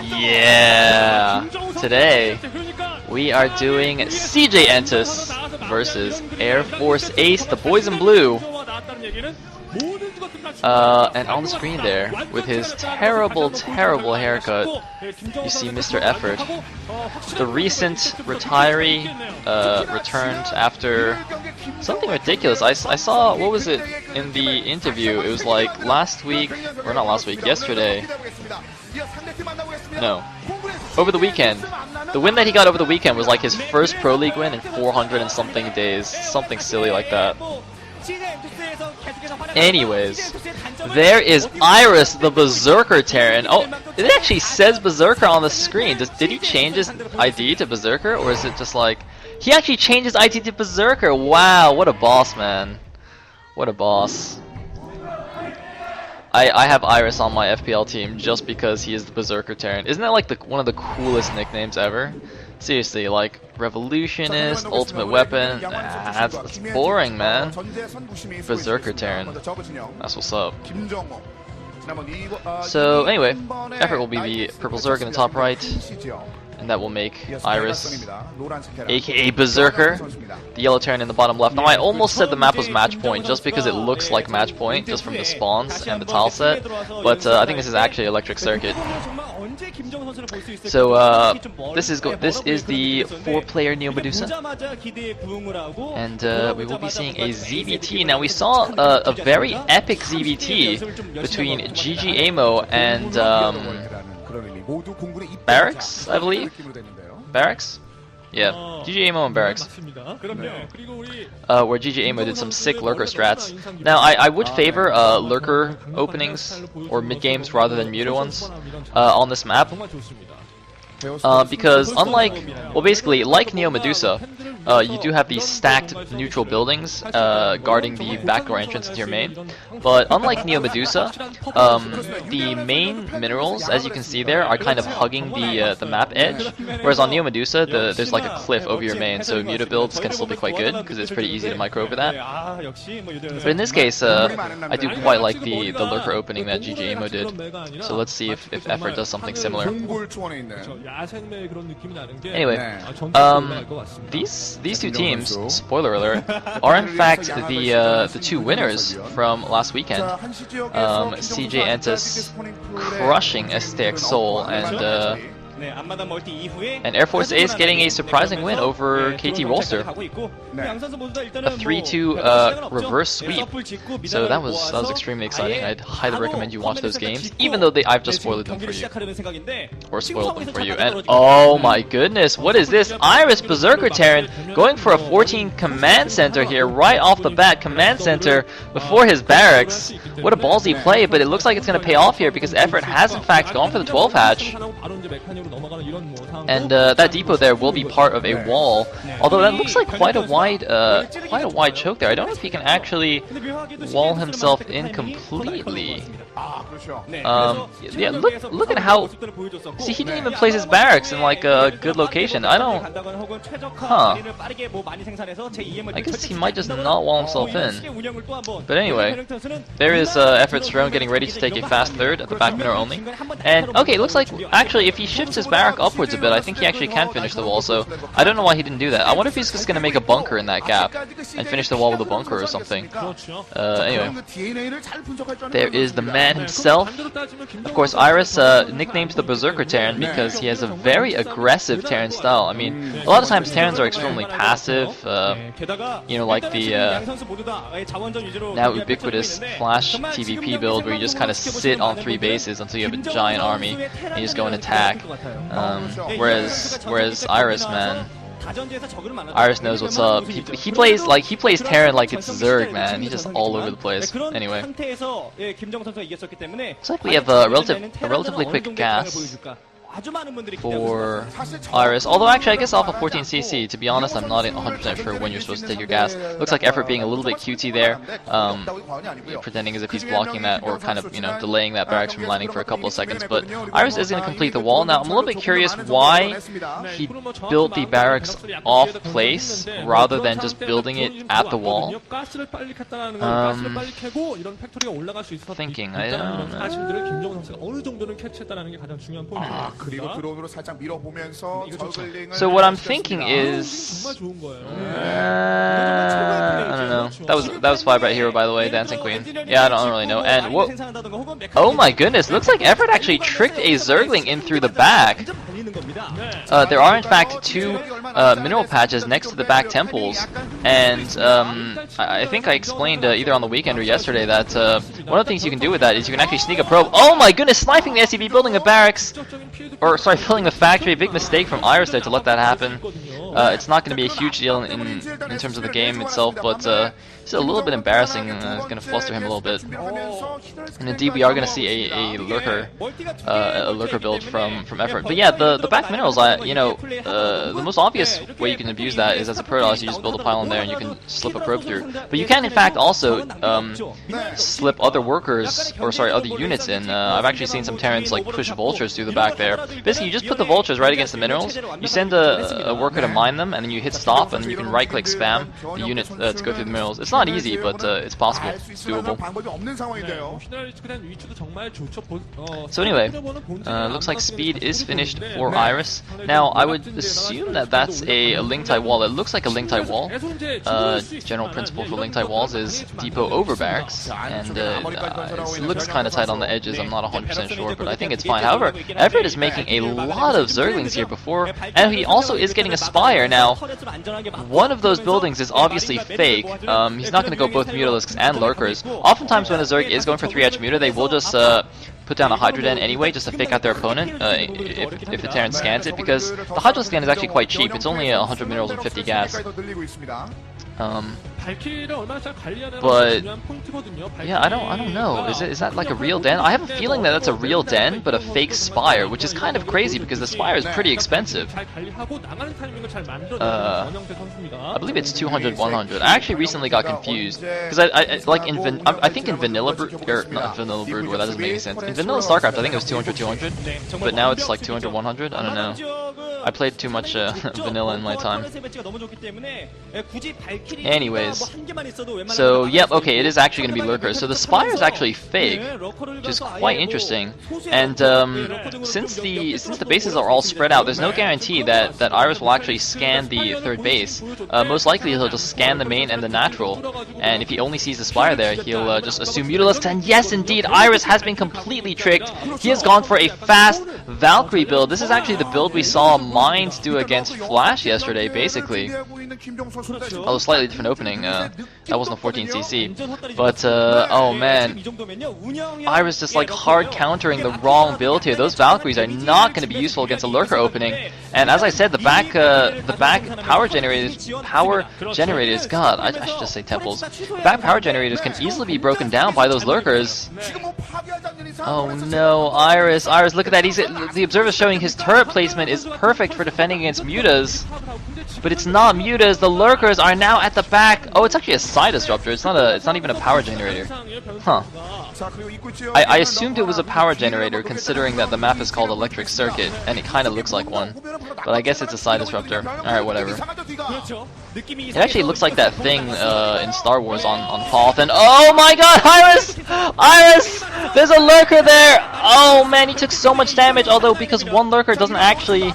Yeah! Today, we are doing CJ Entus versus Air Force Ace, the boys in blue. And on the screen there, with his terrible, terrible haircut, you see Mr. EffOrt. The recent retiree returned after something ridiculous. I saw, what was it in the interview? It was like last week, or not last week, yesterday. No. Over the weekend. The win that he got over the weekend was like his first Pro League win in 400 and something days. Something silly like that. Anyways, there is Iris, the Berserker Terran. Oh, it actually says Berserker on the screen. Did he change his ID to Berserker, or is it just like... He actually changed his ID to Berserker! Wow, what a boss, man. What a boss. I have Iris on my FPL team just because he is the Berserker Terran. Isn't that like one of the coolest nicknames ever? Seriously, like Revolutionist, Ultimate Weapon, that's boring, man. Berserker Terran, that's what's up. So anyway, EffOrt will be the purple Zerg in the top right, and that will make Iris, aka Berserker, the yellow Terran in the bottom left. Now I almost said the map was match point just because it looks like match point just from the spawns and the tile set, but I think this is actually Electric Circuit. So this is the 4-player Neo Medusa, and we will be seeing a ZVT. Now we saw a very epic ZVT between GG Amo and Barracks, I believe. Barracks? Yeah, GG Amo and Barracks. Where GG Amo did some sick lurker strats. Now, I would favor lurker openings or mid games rather than muted ones on this map. Because unlike, well basically, like Neo Medusa, you do have these stacked neutral buildings guarding the backdoor entrance into your main. But unlike Neo Medusa, the main minerals, as you can see there, are kind of hugging the map edge. Whereas on Neo Medusa, there's like a cliff over your main, so muted builds can still be quite good, because it's pretty easy to micro over that. But in this case, I do quite like the lurker opening that GG Amo did. So let's see if EffOrt does something similar. Anyway, these two teams, spoiler alert, are in fact the two winners from last weekend. CJ Entus crushing STX Seoul and Air Force Ace getting a surprising win over KT Rolster. A 3-2 reverse sweep. So that was extremely exciting. I'd highly recommend you watch those games, even though I've just spoiled them for you. Or spoiled them for you. And oh my goodness, what is this? Iris Berserker Terran going for a 14 command center here right off the bat. Command center before his barracks. What a ballsy play, but it looks like it's going to pay off here because EffOrt has in fact gone for the 12 hatch. And that depot there will be part of a wall, although that looks like quite a wide choke there. I don't know if he can actually wall himself in completely. Yeah, look at how. See, he didn't even place his barracks in like a good location. I don't. Huh. I guess he might just not wall himself in. But anyway, there is EffOrt's drone getting ready to take a fast third at the back middle only. And okay, it looks like actually if he shifts his barrack upwards a bit, I think he actually can finish the wall. So I don't know why he didn't do that. I wonder if he's just gonna make a bunker in that gap and finish the wall with a bunker or something. Anyway, there is the man himself. Of course, Iris nicknamed the Berserker Terran because he has a very aggressive Terran style. I mean, a lot of times Terrans are extremely passive, you know, like the now ubiquitous Flash TVP build where you just kind of sit on 3 bases until you have a giant army and you just go and attack. Whereas Iris, man, Iris knows what's up. He plays Terran like it's Zerg, man. He's just all over the place. Anyway, looks like we have a relatively quick gas for Iris. Although actually I guess off of 14cc, to be honest, I'm not 100% sure when you're supposed to take your gas. Looks like EffOrt being a little bit cutesy there, pretending as if he's blocking that or kind of, you know, delaying that barracks from landing for a couple of seconds. But Iris is going to complete the wall. Now I'm a little bit curious why he built the barracks off place rather than just building it at the wall. Thinking, I don't know. So what I'm thinking is, I don't know. That was 5 right here, by the way, Dancing Queen. Yeah, I don't really know. And what? Oh my goodness! Looks like EffOrt actually tricked a Zergling in through the back. There are in fact 2 mineral patches next to the back temples, and I think I explained either on the weekend or yesterday that one of the things you can do with that is you can actually sneak a probe. Oh my goodness! Sniping the SCV, building a barracks, or sorry, building a factory. Big mistake from Iris there to let that happen. It's not going to be a huge deal in terms of the game itself, but it's a little bit embarrassing. It's going to fluster him a little bit. And indeed, we are going to see a lurker build from EffOrt. But yeah, the back minerals, the most obvious way you can abuse that is as a Protoss. You just build a pylon there and you can slip a probe through. But you can in fact also slip other workers, or sorry, other units in. I've actually seen some Terrans like push vultures through the back there. Basically, you just put the vultures right against the minerals. You send a worker to mine them, and then you hit stop, and you can right-click spam the unit to go through the minerals. It's not easy, but it's possible. It's doable. So anyway, looks like speed is finished for Iris. Now, I would assume that that's a Ling-Tai wall. It looks like a Ling-Tai wall. General principle for Ling-Tai walls is depot over barracks, and it looks kind of tight on the edges. I'm not 100% sure, but I think it's fine. However, EffOrt is making a lot of Zerglings here before, and he also is getting a Spire. Now, one of those buildings is obviously fake. He's not going to go both Mutalisks and Lurkers. Oftentimes when a Zerg is going for 3-edge Muta, they will just put down a Hydroden anyway, just to fake out their opponent if the Terran scans it, because the Hydro scan is actually quite cheap. It's only 100 minerals and 50 gas. But yeah, I don't know. Is that like a real den? I have a feeling that that's a real den, but a fake Spire, which is kind of crazy because the Spire is pretty expensive. I believe it's 200, 100. I actually recently got confused because I think in Vanilla Brood, or not Vanilla Brood, where that doesn't make any sense. In Vanilla StarCraft, I think it was 200, 200, but now it's like 200, 100. I don't know. I played too much Vanilla in my time. Anyways. So, yep, okay, it is actually going to be Lurkers. So the Spire is actually fake, which is quite interesting. And since the bases are all spread out, there's no guarantee that Iris will actually scan the third base. Most likely he'll just scan the main and the natural. And if he only sees the Spire there, he'll just assume Mutalisk. And yes, indeed, Iris has been completely tricked. He has gone for a fast Valkyrie build. This is actually the build we saw Mind do against Flash yesterday, basically. Although slightly different opening. That wasn't a 14cc. But, oh man. Iris just like hard countering the wrong build here. Those Valkyries are not going to be useful against a Lurker opening. And as I said, the back power generators, God, I should just say temples. The back power generators can easily be broken down by those Lurkers. Oh no, Iris, look at that. The observer's showing his turret placement is perfect for defending against Mutas. But it's not Mutas, the Lurkers are now at the back. Oh, it's actually a side disruptor. It's not even a power generator. Huh. I assumed it was a power generator considering that the map is called Electric Circuit and it kind of looks like one. But I guess it's a side disruptor. Alright, whatever. It actually looks like that thing in Star Wars on Hoth, and oh my god, Iris! There's a Lurker there! Oh man, he took so much damage, although because one Lurker doesn't actually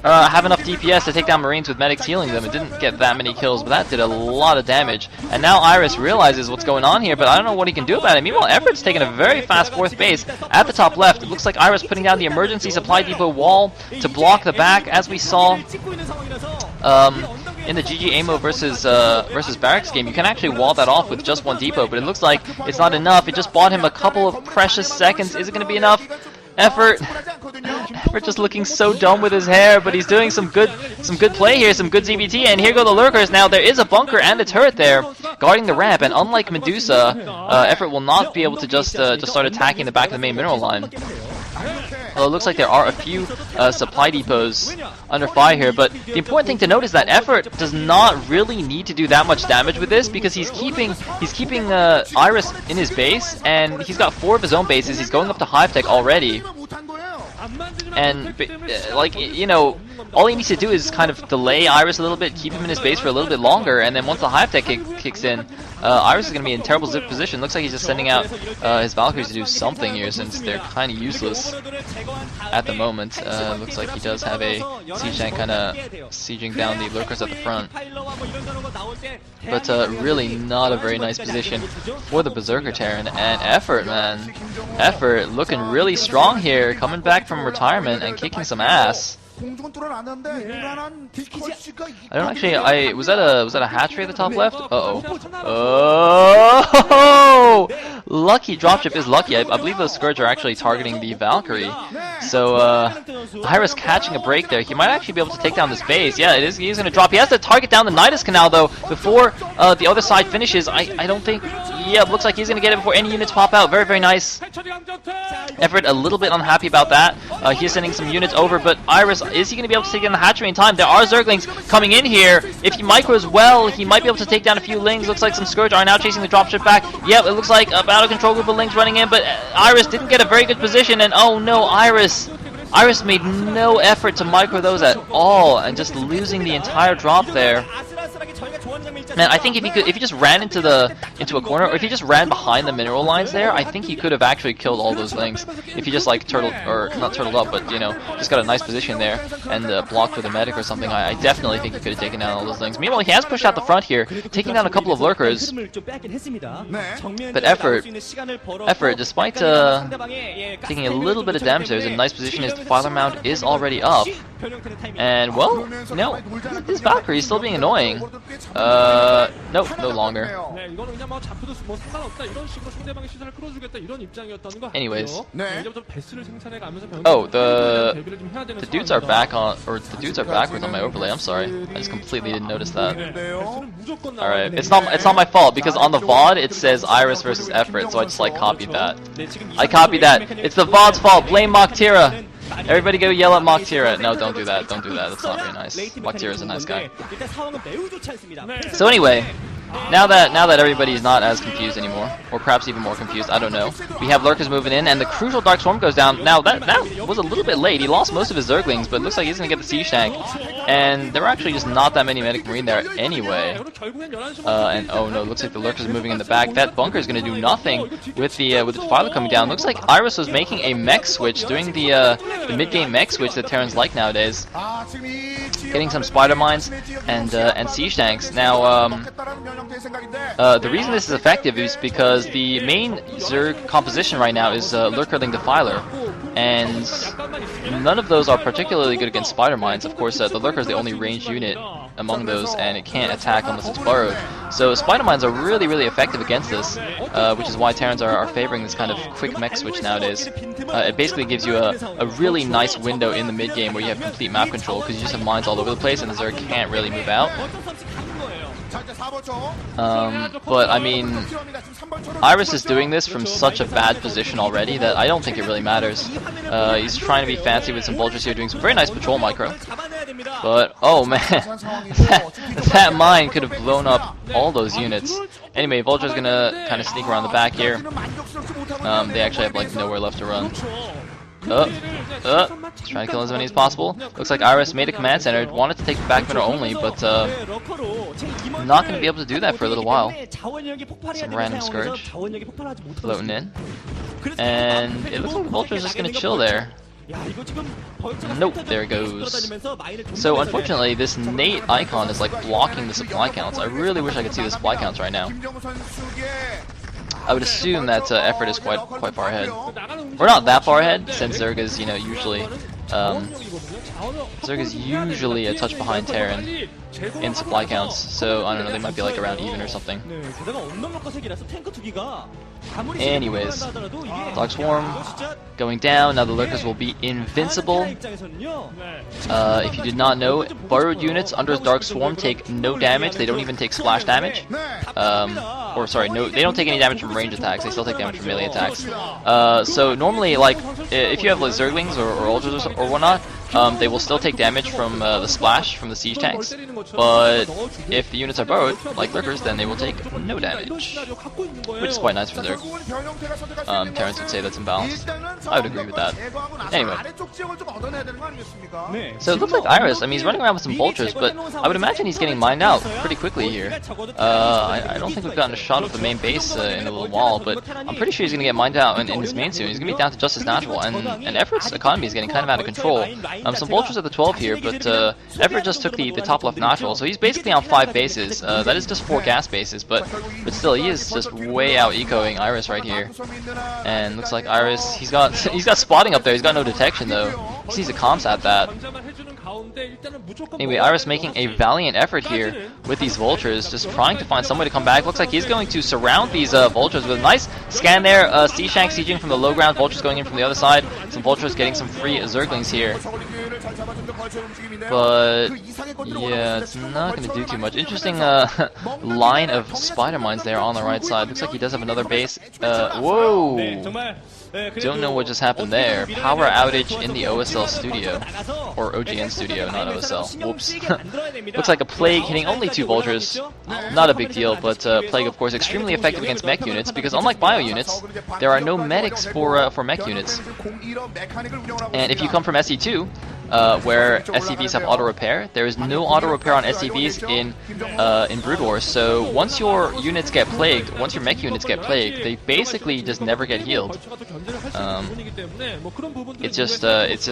have enough DPS to take down Marines with medics healing them, it didn't get that many kills, but that did a lot of damage. And now Iris realizes what's going on here, but I don't know what he can do about it. Meanwhile, EffOrt's taking a very fast 4th base at the top left. It looks like Iris putting down the emergency supply depot wall to block the back, as we saw in the GG Amo versus Barracks game. You can actually wall that off with just one depot, but it looks like it's not enough. It just bought him a couple of precious seconds. Is it going to be enough? EffOrt just looking so dumb with his hair, but he's doing some good play here, some good ZBT, and here go the Lurkers. Now there is a bunker and a turret there guarding the ramp, and unlike Medusa, EffOrt will not be able to just start attacking the back of the main mineral line. Well, it looks like there are a few supply depots under fire here, but the important thing to note is that EffOrt does not really need to do that much damage with this because he's keeping Iris in his base, and he's got 4 of his own bases. He's going up to Hive Tech already. And like, you know, all he needs to do is kind of delay Iris a little bit, keep him in his base for a little bit longer, and then once the hive tech kicks in, Iris is going to be in terrible zip position. Looks like he's just sending out his Valkyries to do something here, since they're kind of useless at the moment. Looks like he does have a siege tank kind of sieging down the lurkers at the front. But really not a very nice position for the Berserker Terran. And EffOrt, man. EffOrt looking really strong here, coming back from retirement and kicking some ass. I don't actually. Was that a hatchery at the top left? Oh. Lucky dropship is lucky. I believe those Scourge are actually targeting the Valkyrie. So Iris catching a break there. He might actually be able to take down this base. Yeah, it is. He's going to drop. He has to target down the Nidus Canal though before the other side finishes. I don't think. Yeah, it looks like he's going to get it before any units pop out. Very, very nice. EffOrt a little bit unhappy about that. He's sending some units over, but Iris, is he going to be able to take down the hatchery in time? There are Zerglings coming in here. If he micros well, he might be able to take down a few Lings. Looks like some Scourge are now chasing the dropship back. Yep, it looks like a battle control group of Lings running in, but Iris didn't get a very good position, and oh no, Iris made no effort to micro those at all, and just losing the entire drop there. Man, I think if he just ran into a corner, or if he just ran behind the mineral lines there, I think he could have actually killed all those Lings. If he just like not turtled up, but you know, just got a nice position there and blocked with a medic or something. I definitely think he could have taken down all those Lings. Meanwhile, he has pushed out the front here, taking down a couple of lurkers. But EffOrt, despite taking a little bit of damage, there's a nice position. His Defiler Mount is already up, and well, no, this Valkyrie is still being annoying. Nope, no longer. Anyways. Oh, the dudes are back on, or the dudes are backwards on my overlay. I'm sorry, I just completely didn't notice that. All right, it's not my fault, because on the VOD it says Iris versus EffOrt, so I just like copied that. I copied that. It's the VOD's fault. Blame Moktira. Everybody go yell at Moktira. No, don't do that. Don't do that. That's not very nice. Moktira's a nice guy. So anyway, now that everybody's not as confused anymore, or perhaps even more confused, I don't know. We have lurkers moving in, and the crucial Dark Swarm goes down. Now that was a little bit late. He lost most of his Zerglings, but it looks like he's gonna get the siege tank. And there were actually just not that many Medic Marine there anyway. And oh no, looks like the lurkers are moving in the back. That bunker is gonna do nothing with the Defiler coming down. Looks like Iris was making a mech switch, doing the mid-game mech switch that Terrans like nowadays. Getting some spider mines and siege tanks. Now the reason this is effective is because the main Zerg composition right now is Lurkerling Defiler, and none of those are particularly good against spider mines. Of course, the Lurker is the only ranged unit among those, and it can't attack unless it's burrowed. So spider mines are really, really effective against this, which is why Terrans are favoring this kind of quick mech switch nowadays. It basically gives you a really nice window in the mid game where you have complete map control, because you just have mines all over the place and the Zerg can't really move out. But I mean, Iris is doing this from such a bad position already that I don't think it really matters. He's trying to be fancy with some vultures here, doing some very nice patrol micro. But oh man, that mine could have blown up all those units. Anyway, Vulture's gonna kind of sneak around the back here. They actually have like nowhere left to run. Trying to kill as many as possible. Looks like Iris made a command center, wanted to take the back middle only, but not going to be able to do that for a little while. Some random Scourge floating in. And it looks like the Vulture's just going to chill there. Nope, there it goes. So unfortunately, this Nate icon is like blocking the supply counts. I really wish I could see the supply counts right now. I would assume that EffOrt is quite far ahead. We're not that far ahead, since Zerg is, usually Zerg is usually a touch behind Terran in supply counts, so I don't know, they might be like around even or something. Anyways, Dark Swarm going down. Now the Lurkers will be invincible. If you did not know, burrowed units under Dark Swarm take no damage. They don't even take splash damage. Or sorry, no, they don't take any damage from range attacks. They still take damage from melee attacks. So normally, like, if you have like Zerglings or Ultras or whatnot, they will still take damage from the splash from the siege tanks. But if the units are burrowed, like Lurkers, then they will take no damage, which is quite nice for Zerg. Terrans would say that's imbalanced. I would agree with that. Anyway, So it looks like Iris, I mean, he's running around with some vultures, but I would imagine he's getting mined out pretty quickly here. I don't think we've gotten a shot of the main base in a little while, but I'm pretty sure he's going to get mined out in his main soon. He's going to be down to just his natural, and EffOrt's economy is getting kind of out of control. Some vultures at the 12 here, but EffOrt just took the top left natural, so he's basically on 5 bases. That is just 4 gas bases, but still, he is just way out ecoing Iris right here. And looks like Iris, he's got spotting up there. He's got no detection though. He sees a comms at that. Anyway, Iris making a valiant effort here with these vultures, just trying to find some way to come back. Looks like he's going to surround these vultures with a nice scan there. C-Shank sieging from the low ground, vultures going in from the other side. Some vultures getting some free zerglings here. But yeah, it's not going to do too much. Interesting line of spider mines there on the right side. Looks like he does have another base. Whoa! Don't know what just happened there. Power outage in the OSL studio. Or OGN studio, not OSL. Whoops. Looks like a Plague hitting only 2 vultures. Not a big deal, but Plague, of course, extremely effective against mech units, because unlike bio units, there are no medics for mech units. And if you come from SE2, where SCVs have auto repair, there is no auto repair on SCVs in Brood Wars. So once your units get plagued, once your mech units get plagued, they basically just never get healed. It's just.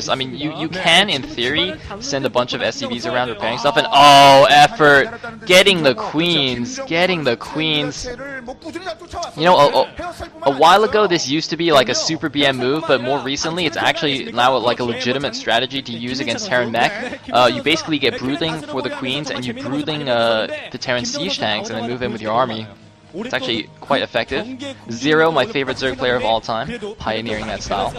I mean, you can in theory send a bunch of SCVs around repairing stuff, and oh, EffOrt getting the queens. You know, a while ago this used to be like a super BM move, but more recently it's actually now like a legitimate strategy to use against Terran mech. You basically get brooding for the queens, and you brooding the Terran siege tanks, and then move in with your army. It's actually quite effective. Zero, my favorite Zerg player of all time, pioneering that style.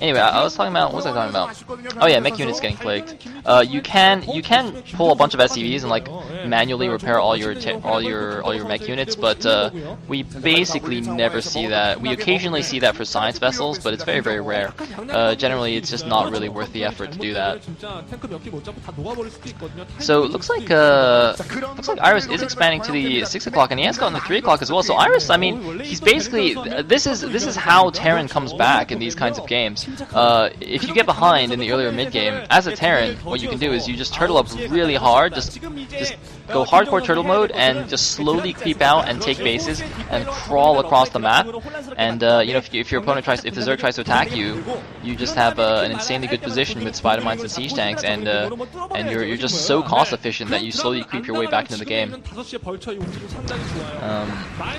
Anyway, I was talking about, what was I talking about? Oh yeah, mech units getting plagued. You can pull a bunch of SCVs and like manually repair all your mech units, but we basically never see that. We occasionally see that for science vessels, but it's very, very rare. Generally, it's just not really worth the effort to do that. So it looks like Iris is expanding to the 6 o'clock, and he has gotten the 3 o'clock as well. So Iris, I mean, he's basically, this is how Terran comes back in these kinds of games. If you get behind in the earlier mid game, as a Terran, what you can do is you just turtle up really hard, just go hardcore turtle mode and just slowly creep out and take bases and crawl across the map. And you know, if your opponent if the Zerg tries to attack you, you just have an insanely good position with spider mines and siege tanks, and you're just so cost efficient that you slowly creep your way back into the game.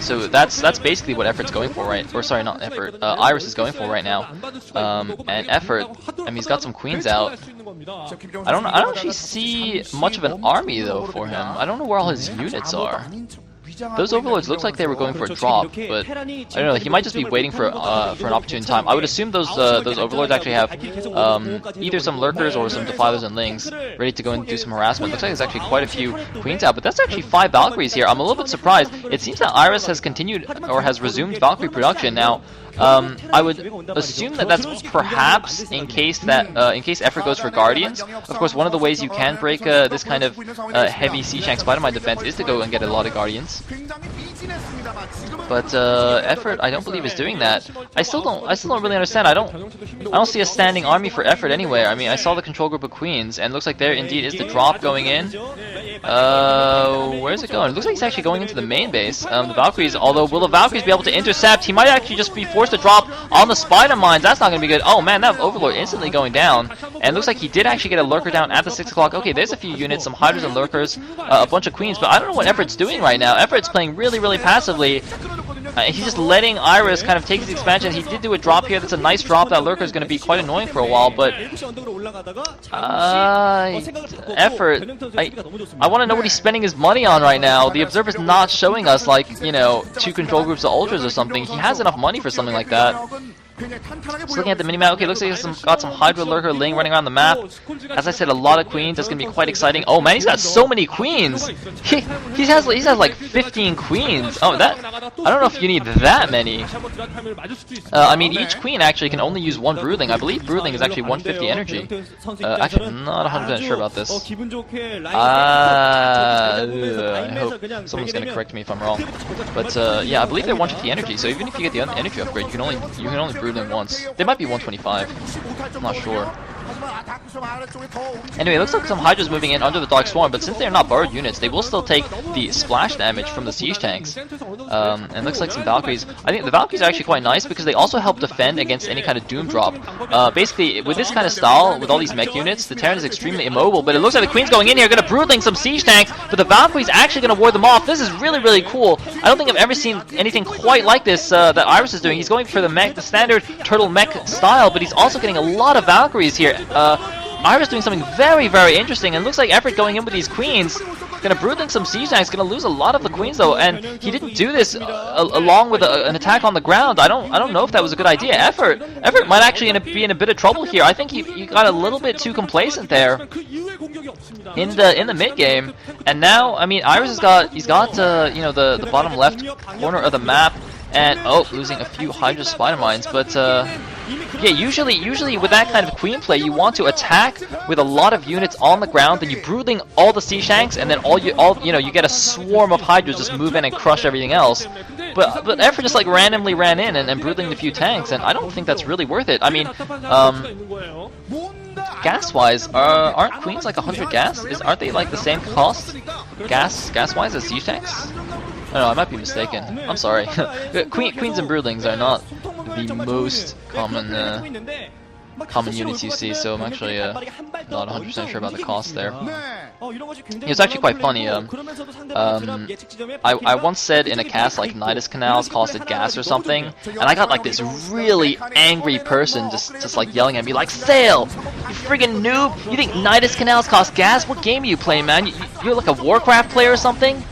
So that's basically what EffOrt's going for, right? Or sorry, not EffOrt. Iris is going for right now. And EffOrt, I mean, he's got some queens out. I don't actually see much of an army though for him. I don't know where all his units are. Those overlords looked like they were going for a drop, but I don't know. He might just be waiting for an opportune time. I would assume those overlords actually have either some lurkers or some defilers and lings ready to go and do some harassment. Looks like there's actually quite a few queens out, but that's actually 5 Valkyries here. I'm a little bit surprised. It seems that Iris has continued or has resumed Valkyrie production now. I would assume that that's perhaps in case EffOrt goes for Guardians. Of course, one of the ways you can break this kind of heavy C-Shank Spider Mine defense is to go and get a lot of Guardians. But EffOrt, I don't believe is doing that. I still don't really understand. I don't see a standing army for EffOrt anywhere. I mean, I saw the control group of queens, and it looks like there indeed is the drop going in. Where's it going? It looks like he's actually going into the main base. The Valkyries, although will the Valkyries be able to intercept? He might actually just be forced to drop on the spider mines. That's not going to be good. Oh man, that Overlord instantly going down. And it looks like he did actually get a lurker down at the 6 o'clock. Okay, there's a few units, some hydras and lurkers, a bunch of queens, but I don't know what EffOrt's doing right now. EffOrt's playing really, really passively. He's just letting Iris kind of take his expansion. He did do a drop here. That's a nice drop. That lurker is going to be quite annoying for a while, but EffOrt, I want to know what he's spending his money on right now. The Observer's not showing us, like, you know, 2 control groups of ultras or something. He has enough money for something like that. Just looking at the minimap, okay, looks like he's got some Hydra Lurker Ling running around the map. As I said, a lot of queens. That's going to be quite exciting. Oh man, he's got so many queens! He has like 15 queens. Oh, that, I don't know if you need that many. I mean, each queen actually can only use 1 Broodling. I believe Broodling is actually 150 energy. Actually, I'm not 100% sure about this. I hope someone's going to correct me if I'm wrong. But yeah, I believe they're 150 energy, so even if you get the energy upgrade, you can only brooding once. They might be 125. I'm not sure. Anyway, it looks like some Hydras moving in under the Dark Swarm, but since they're not borrowed units, they will still take the splash damage from the siege tanks. And it looks like some Valkyries. I think the Valkyries are actually quite nice because they also help defend against any kind of Doom drop. Basically, with this kind of style, with all these mech units, the Terran is extremely immobile, but it looks like the Queen's going in here, going to broodling some siege tanks, but the Valkyrie's actually going to ward them off. This is really, really cool. I don't think I've ever seen anything quite like this that Iris is doing. He's going for the standard turtle mech style, but he's also getting a lot of Valkyries here. Iris doing something very, very interesting, and it looks like EffOrt going in with these queens. Gonna broodling some siege tanks, gonna lose a lot of the queens though, and he didn't do this along with an attack on the ground. I don't know if that was a good idea. EffOrt might actually be in a bit of trouble here. I think he got a little bit too complacent there in the mid game, and now I mean Iris has got you know, the bottom left corner of the map. And losing a few Hydra spider mines, but yeah, usually with that kind of queen play, you want to attack with a lot of units on the ground, then you brooding all the siege tanks, and then you get a swarm of Hydras just move in and crush everything else. But EffOrt just like randomly ran in and brooding a few tanks, and I don't think that's really worth it. I mean, gas-wise, aren't queens like 100 gas? Aren't they like the same cost gas-wise as siege tanks? No, I might be mistaken. I'm sorry. Queens and broodlings are not the most common units you see, so I'm actually not 100% sure about the cost there. It's actually quite funny. I once said in a cast like Nidus canals costed gas or something, and I got like this really angry person just like yelling at me like, "Sayle, you friggin' noob! You think Nidus canals cost gas? What game are you playing, man? You're like a Warcraft player or something?"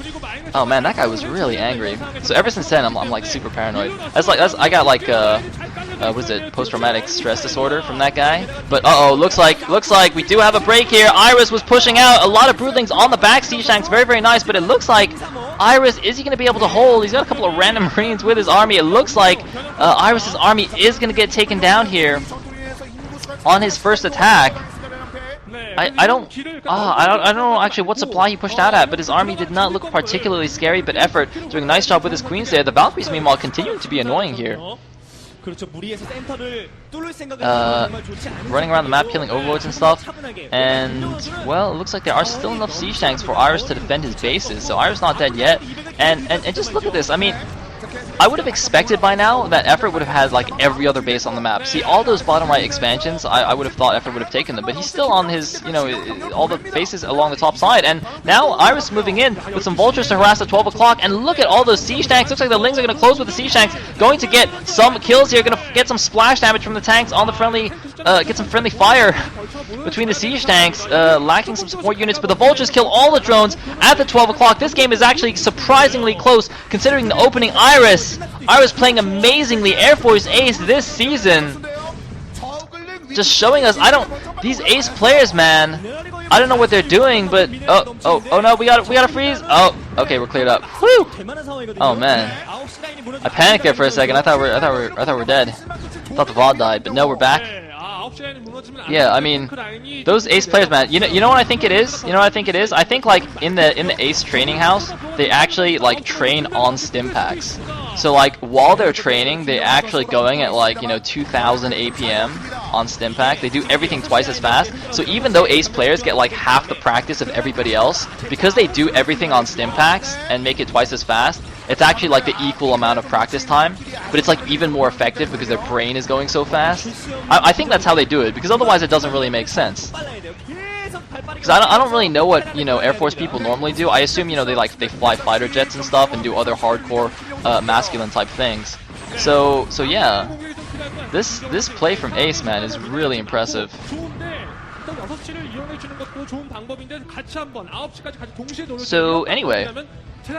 Oh man, that guy was really angry. So ever since then, I'm like super paranoid. I got like what is it, post-traumatic stress disorder from that guy. But looks like we do have a break here. Iris was pushing out a lot of broodlings on the back. Siege tanks, very, very nice. But it looks like Iris, is he going to be able to hold? He's got a couple of random marines with his army. It looks like Iris's army is going to get taken down here on his first attack. I don't know actually what supply he pushed out at, but his army did not look particularly scary. But EffOrt doing a nice job with his queens there. The Valkyries, meanwhile, continuing to be annoying here. Running around the map, killing overlords and stuff. And well, it looks like there are still enough siege tanks for Iris to defend his bases. So Iris not dead yet. And just look at this. I mean, I would have expected by now that EffOrt would have had like every other base on the map. See, all those bottom right expansions, I would have thought EffOrt would have taken them, but he's still on his, you know, all the bases along the top side. And now Iris moving in with some vultures to harass at 12 o'clock. And look at all those siege tanks. Looks like the Lings are going to close with the siege tanks. Going to get some kills here. Going to get some splash damage from the tanks on the friendly, get some friendly fire between the siege tanks. Lacking some support units, but the vultures kill all the drones at the 12 o'clock. This game is actually surprisingly close considering the opening. Iris playing amazingly. Air Force Ace this season. Just showing us, these ace players, man, I don't know what they're doing, but oh no, we gotta freeze. Oh, okay, we're cleared up. Whew. Oh man, I panicked there for a second. I thought we're dead. I thought the VOD died, but no, we're back. Yeah, I mean, those ace players, man. You know what I think it is? You know what I think it is? I think like in the ace training house, they actually like train on stim packs. So like while they're training, they're actually going at like 2000 APM on stim pack. They do everything twice as fast. So even though ace players get like half the practice of everybody else, because they do everything on stim packs and make it twice as fast, it's actually like the equal amount of practice time, but it's like even more effective because their brain is going so fast. I think that's how they do it, because otherwise it doesn't really make sense. Because I don't really know what Air Force people normally do. I assume they fly fighter jets and stuff and do other hardcore masculine type things. So yeah, this play from Ace, man, is really impressive. So anyway,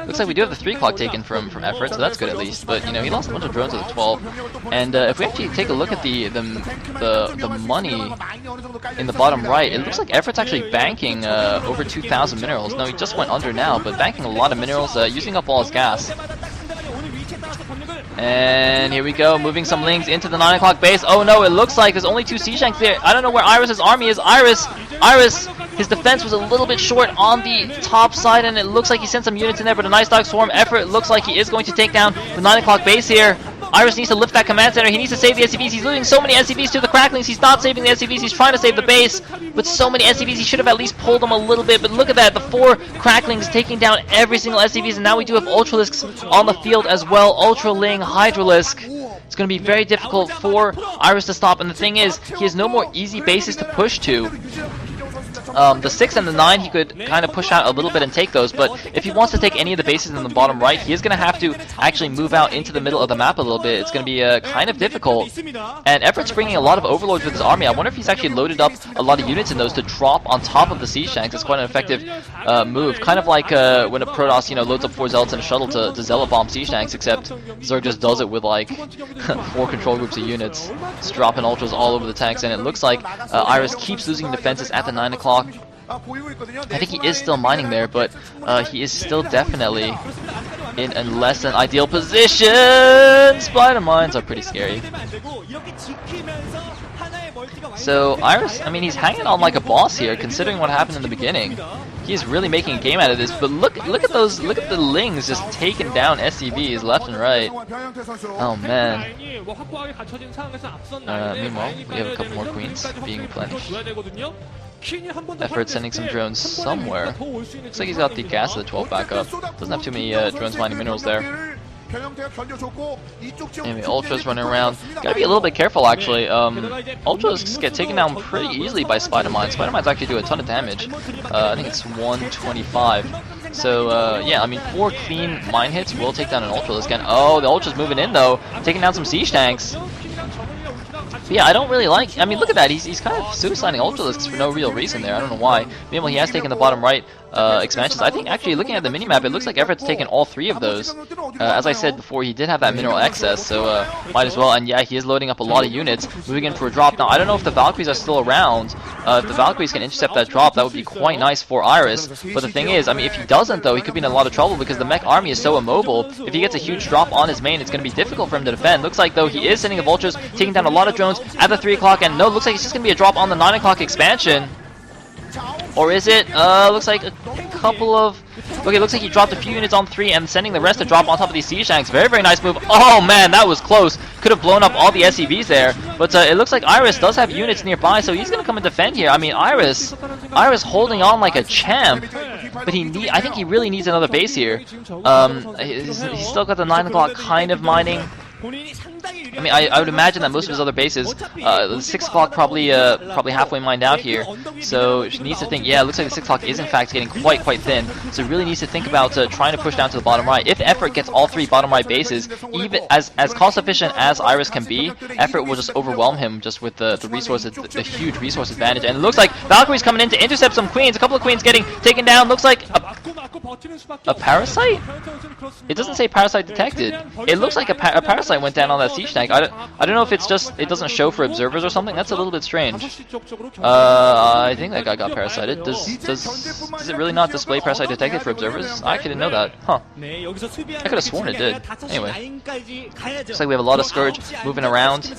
looks like we do have the 3 o'clock taken from EffOrt, so that's good at least. But he lost a bunch of drones at the 12. And if we actually take a look at the money in the bottom right, it looks like EffOrt's actually banking over 2,000 minerals. No, he just went under now, but banking a lot of minerals, using up all his gas. And here we go, moving some Lings into the 9 o'clock base. Oh no, it looks like there's only 2 siege tanks there. I don't know where Iris's army is. Iris, his defense was a little bit short on the top side, and it looks like he sent some units in there, but a nice Dark Swarm. EffOrt looks like he is going to take down the 9 o'clock base here. Iris needs to lift that command center. He needs to save the SCVs. He's losing so many SCVs to the cracklings. He's not saving the SCVs. He's trying to save the base. With so many SCVs, he should have at least pulled them a little bit. But look at that. The 4 cracklings taking down every single SCVs. And now we do have Ultralisks on the field as well. Ultraling, Hydralisk. It's going to be very difficult for Iris to stop. And the thing is, he has no more easy bases to push to. The 6 and the 9 he could kind of push out a little bit and take those, but if he wants to take any of the bases in the bottom right, he is going to have to actually move out into the middle of the map a little bit. It's going to be kind of difficult. And EffOrt's bringing a lot of overlords with his army. I wonder if he's actually loaded up a lot of units in those to drop on top of the siege tanks. It's quite an effective move. Kind of like when a Protoss, you know, loads up 4 Zealots and a shuttle to Zealot bomb siege tanks, except Zerg just does it with like 4 control groups of units, just dropping ultras all over the tanks. And it looks like Iris keeps losing defenses at the 9 o'clock. I think he is still mining there, but he is still definitely in a less than ideal position. Spider mines are pretty scary. So Iris, I mean, he's hanging on like a boss here, considering what happened in the beginning. He's really making a game out of this. But look at the Lings just taking down SCVs left and right. Oh man. Meanwhile, we have a couple more queens being replenished. EffOrt sending some drones somewhere. Looks like he's got the gas of the 12 back up. Doesn't have too many drones mining minerals there. Anyway, Ultras running around. Gotta be a little bit careful actually. Ultras get taken down pretty easily by Spider Mines. Spider Mines actually do a ton of damage. I think it's 125. So yeah, I mean 4 clean mine hits will take down an Ultralisk again. Oh, the Ultra's moving in though, taking down some siege tanks. But yeah, I don't really like. I mean, look at that. He's kind of suiciding Ultralisks for no real reason there. I don't know why. Meanwhile, he has taken the bottom right expansions. I think actually looking at the minimap, it looks like EffOrt's taken all 3 of those. As I said before, he did have that mineral excess, so might as well. And yeah, he is loading up a lot of units, moving in for a drop. Now, I don't know if the Valkyries are still around. If the Valkyries can intercept that drop, that would be quite nice for Iris. But the thing is, I mean, if he doesn't, though, he could be in a lot of trouble because the mech army is so immobile. If he gets a huge drop on his main, it's going to be difficult for him to defend. Looks like, though, he is sending the Vultures, taking down a lot of drones at the 3 o'clock. And no, looks like it's just going to be a drop on the 9 o'clock expansion. Or is it? Looks like a couple of... Okay, looks like he dropped a few units on 3 and sending the rest to drop on top of these siege tanks. Very, very nice move. Oh man, that was close. Could have blown up all the SCVs there. But it looks like Iris does have units nearby, so he's going to come and defend here. I mean, Iris holding on like a champ. But I think he really needs another base here. He's still got the 9 o'clock kind of mining. I mean, I would imagine that most of his other bases, the 6 o'clock probably halfway mined out here. So she needs to think, yeah, it looks like the 6 o'clock is in fact getting quite thin. So really needs to think about trying to push down to the bottom right. If EffOrt gets all 3 bottom right bases, even as cost efficient as Iris can be, EffOrt will just overwhelm him just with the resources, the huge resource advantage. And it looks like Valkyrie's coming in to intercept some queens. A couple of queens getting taken down. Looks like a parasite? It doesn't say parasite detected. It looks like a parasite went down on that siege tank. I don't know if it's just it doesn't show for observers or something. That's a little bit strange. I think that guy got parasited. Does it really not display parasite detected for observers? I actually didn't know that. Huh. I could have sworn it did. Anyway, looks like we have a lot of Scourge moving around.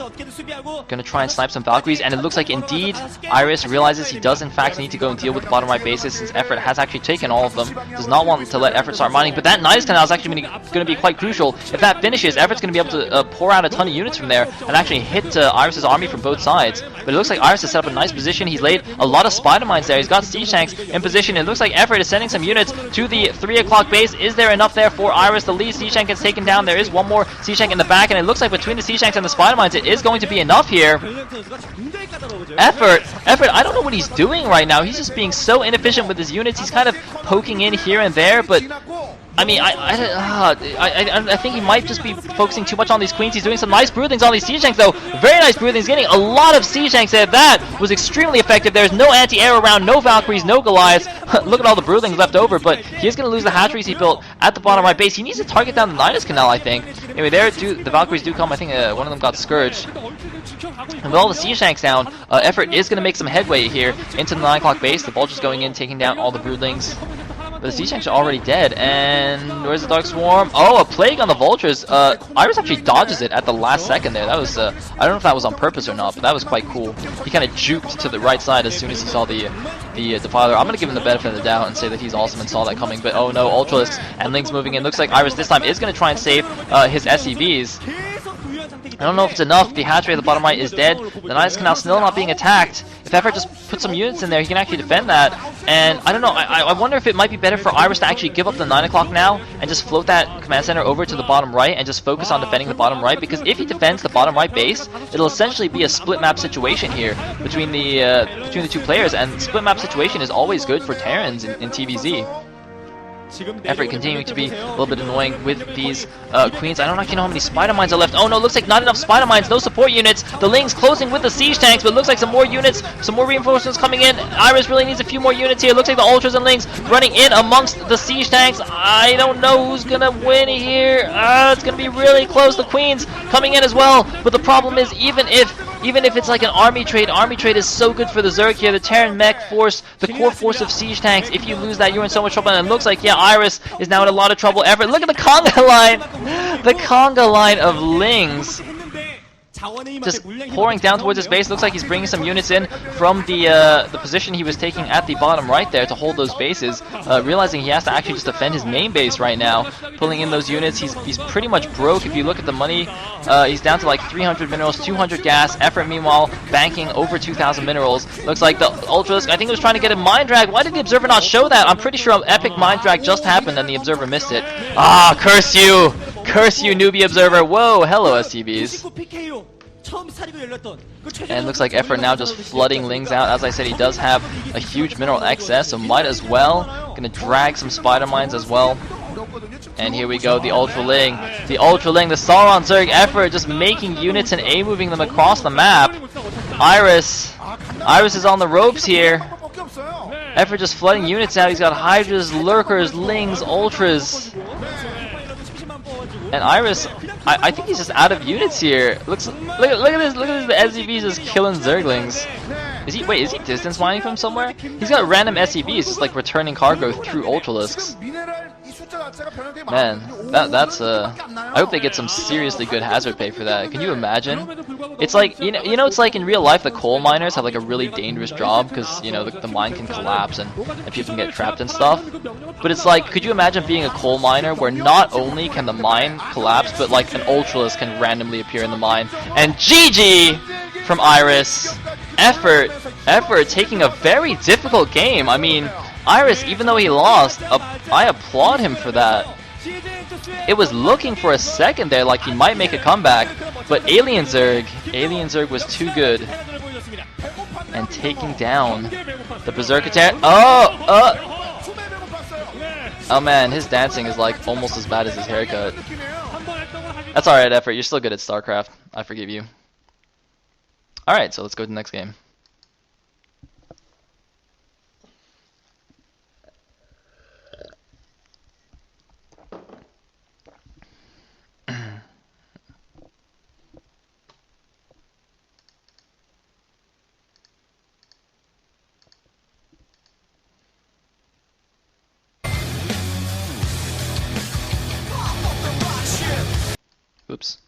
Gonna try and snipe some Valkyries, and it looks like indeed Iris realizes he does in fact need to go and deal with the bottom right bases since EffOrt has actually taken all of them. Does not want to let EffOrt start mining, but that Nidus Canal is actually going to be quite crucial. If that finishes, EffOrt's going to be able to pour out a ton of units from there and actually hit Iris's army from both sides. But it looks like Iris has set up a nice position. He's laid a lot of spider mines there. He's got siege tanks in position. It looks like EffOrt is sending some units to the 3 o'clock base. Is there enough there for Iris? The lead siege tank gets taken down. There is one more siege tank in the back, and it looks like between the siege tanks and the spider mines, it is going to be enough here. EffOrt, I don't know what he's doing right now. He's just being so inefficient with his units. He's kind of poking in here and there, but I mean, I think he might just be focusing too much on these queens. He's doing some nice broodings on these siege tanks, though. Very nice broodings, getting a lot of siege tanks there. That was extremely effective. There's no anti-air around, no Valkyries, no Goliaths. Look at all the broodings left over, but he is going to lose the hatcheries he built at the bottom right base. He needs to target down the Nidus Canal, I think. Anyway, the Valkyries do come. I think one of them got Scourged. And with all the siege tanks down, EffOrt is going to make some headway here into the 9 o'clock base. The Vulture's going in, taking down all the broodlings. But the siege tanks are already dead, and where's the Dark Swarm? Oh, a Plague on the Vultures. Iris actually dodges it at the last second there. That was, I don't know if that was on purpose or not, but that was quite cool. He kind of juked to the right side as soon as he saw the Defiler. I'm going to give him the benefit of the doubt and say that he's awesome and saw that coming, but oh no, Ultralisks and Lings moving in. Looks like Iris this time is going to try and save his SCVs. I don't know if it's enough. The hatchery at the bottom right is dead. The Knights Canal still not being attacked. If EffOrt just puts some units in there, he can actually defend that. And I don't know, I wonder if it might be better for Iris to actually give up the 9 o'clock now and just float that command center over to the bottom right and just focus on defending the bottom right. Because if he defends the bottom right base, it'll essentially be a split map situation here between the two players. And split map situation is always good for Terrans in TVZ. EffOrt continuing to be a little bit annoying with these queens. I don't actually know how many spider mines are left. Oh no, looks like not enough spider mines, no support units. The Lings closing with the siege tanks, but looks like some more units, some more reinforcements coming in. Iris really needs a few more units here. Looks like the Ultras and Lings running in amongst the siege tanks. I don't know who's gonna win here. It's gonna be really close. The queens coming in as well, but the problem is even if it's like an army trade is so good for the Zerg here. The Terran mech force, the core force of siege tanks. If you lose that, you're in so much trouble. And it looks like, yeah, Iris is now in a lot of trouble. EffOrt, look at the conga line! The conga line of Lings just pouring down towards his base. Looks like he's bringing some units in from the position he was taking at the bottom right there to hold those bases. Realizing he has to actually just defend his main base right now. Pulling in those units. He's pretty much broke. If you look at the money, he's down to like 300 minerals, 200 gas. EffOrt, meanwhile, banking over 2,000 minerals. Looks like the Ultras, I think, was trying to get a mind drag. Why did the Observer not show that? I'm pretty sure an epic mind drag just happened and the Observer missed it. Ah, curse you! Curse you, newbie Observer. Whoa, hello, STBs. And looks like EffOrt now just flooding Lings out. As I said, he does have a huge mineral excess, so might as well. Gonna drag some spider mines as well. And here we go, the Ultra Ling. The Ultra Ling, the Sauron Zerg EffOrt just making units and A-moving them across the map. Iris is on the ropes here. EffOrt just flooding units out. He's got Hydras, Lurkers, Lings, Ultras. And Iris, I think he's just out of units here. Look at this, the SCVs just killing Zerglings. Is he distance mining from somewhere? He's got random SCVs just like returning cargo through Ultralisks. Man, that's I hope they get some seriously good hazard pay for that. Can you imagine? It's like, you know it's like in real life the coal miners have like a really dangerous job because, you know, the mine can collapse and people can get trapped and stuff. But it's like, could you imagine being a coal miner where not only can the mine collapse, but like an Ultralisk can randomly appear in the mine? And GG from Iris. EffOrt taking a very difficult game. I mean, Iris, even though he lost, I applaud him for that. It was looking for a second there like he might make a comeback, but Alien Zerg was too good. And taking down the Berserker Terran. Oh man, his dancing is like almost as bad as his haircut. That's alright, EffOrt, you're still good at StarCraft. I forgive you. Alright, so let's go to the next game. Oops.